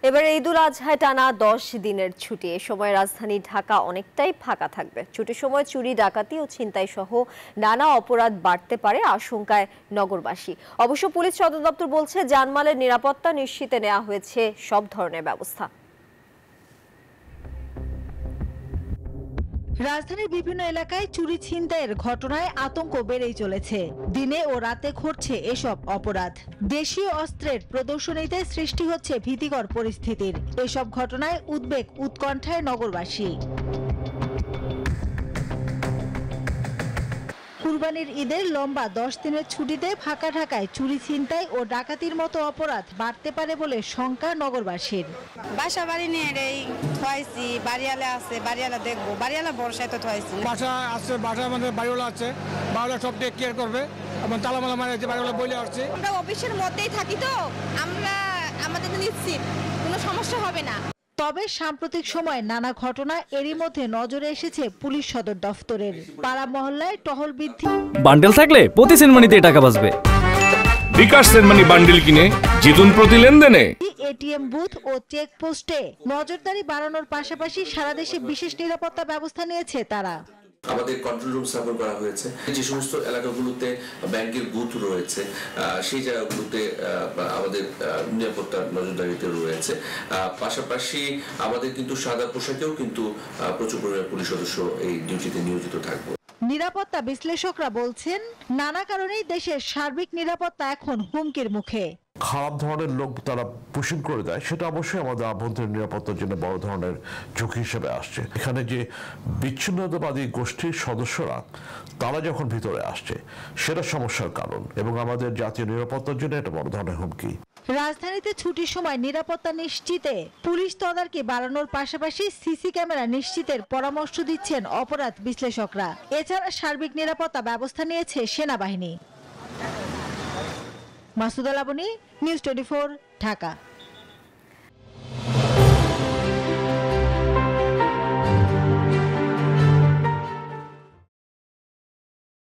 এবার ঈদুল আজহায় টানা 10 দিনের ছুটি। এ সময় রাজধানী ঢাকা অনেকটাই ফাঁকা থাকবে। ছুটির সময় চুরি, ডাকাতি ও ছিনতাই সহ নানা অপরাধ বাড়তে পারে আশঙ্কায় নগরবাসী। অবশ্য পুলিশ সদর দপ্তর বলছে, জানমালের নিরাপত্তা নিশ্চিতে নেওয়া হয়েছে সব ধরনের ব্যবস্থা। রাজধানীর বিভিন্ন এলাকায় চুরি ছিনতাইয়ের ঘটনায় আতঙ্ক বেড়েই চলেছে। দিনে ও রাতে ঘটছে এসব অপরাধ। দেশীয় অস্ত্রের প্রদর্শনীতে সৃষ্টি হচ্ছে ভীতিকর পরিস্থিতির। এসব ঘটনায় উদ্বেগ উৎকণ্ঠায় নগরবাসী। কুরবানির ঈদের লম্বা 10 দিনের ছুটিতে ফাঁকা ঢাকায় চুরি, ছিনতাই ও ডাকাতির মতো অপরাধ বাড়তে পারে বলে শঙ্কা নগরবাসীর। বাসা বাড়ি নিয়ে থুয়াইছি, বাড়িওয়ালা আছে, বাড়িওয়ালা দেখবো, বাড়িওয়ালা বর্ষায় তো থুয়াইছি। বাসা আছে, বাসার মধ্যে বাড়িওয়ালা আছে, বাড়িওয়ালা সব টেক কেয়ার করবে এবং তালামালা মারা বাড়িওয়ালা বলে আসছে। আমরা অফিসের মধ্যেই থাকি তো আমরা আমাদের নিশ্চিত কোনো সমস্যা হবে না। তবে সাম্প্রতিক সময় নানা ঘটনা এরই মধ্যে নজরে এসেছে পুলিশ সদর দফতরের। পাড়া মহল্লায় টহল বৃদ্ধি। বান্ডেল থাকলে প্রতি সেনমানিতে টাকা বাঁচবে। বিকাশ সেনমানি বান্ডেল কিনে জিতুন প্রতি লেনদেনে। এটিএম বুথ ও চেক পোস্টে নজরদারি বাড়ানোর পাশাপাশি সারা দেশে বিশেষ নিরাপত্তা ব্যবস্থা নিয়েছে তারা। আমাদের কন্ট্রোল রুম স্থাপন করা হয়েছে। যে সমস্ত এলাকাগুলোতে ব্যাংকের বুথ রয়েছে সেই জায়গাগুলোতে আমাদের নিরাপত্তা নজরদারিতে রয়েছে। পাশাপাশি আমাদের কিন্তু সাদা পোশাকেও কিন্তু প্রচুর পরিমাণে পুলিশ সদস্য এই ডিউটিতে নিয়োজিত থাকবে। নিরাপত্তা বিশ্লেষকরা বলছেন, নানা কারণেই দেশের সার্বিক নিরাপত্তা এখন হুমকির মুখে। খারাপ ধরনের লোক তারা পুশিং করে দেয়, সেটা অবশ্যই আমাদের আভ্যন্তরীণ নিরাপত্তার জন্য বড় ধরনের ঝুঁকি হিসেবে আসছে। এখানে যে বিচ্ছিন্নতাবাদী গোষ্ঠীর সদস্যরা তারা যখন ভিতরে আসছে, সেটা সমস্যার কারণ এবং আমাদের জাতীয় নিরাপত্তার জন্য এটা বড় ধরনের হুমকি। রাজধানীতে ছুটির সময় নিরাপত্তা নিশ্চিতে পুলিশ তদারকি বাড়ানোর পাশাপাশি সিসি ক্যামেরা নিশ্চিতের পরামর্শ দিচ্ছেন অপরাধ বিশ্লেষকরা। এছাড়া সার্বিক নিরাপত্তা ব্যবস্থা নিয়েছে সেনাবাহিনী। মাসুদা লাবনী, নিউজ 24, ঢাকা।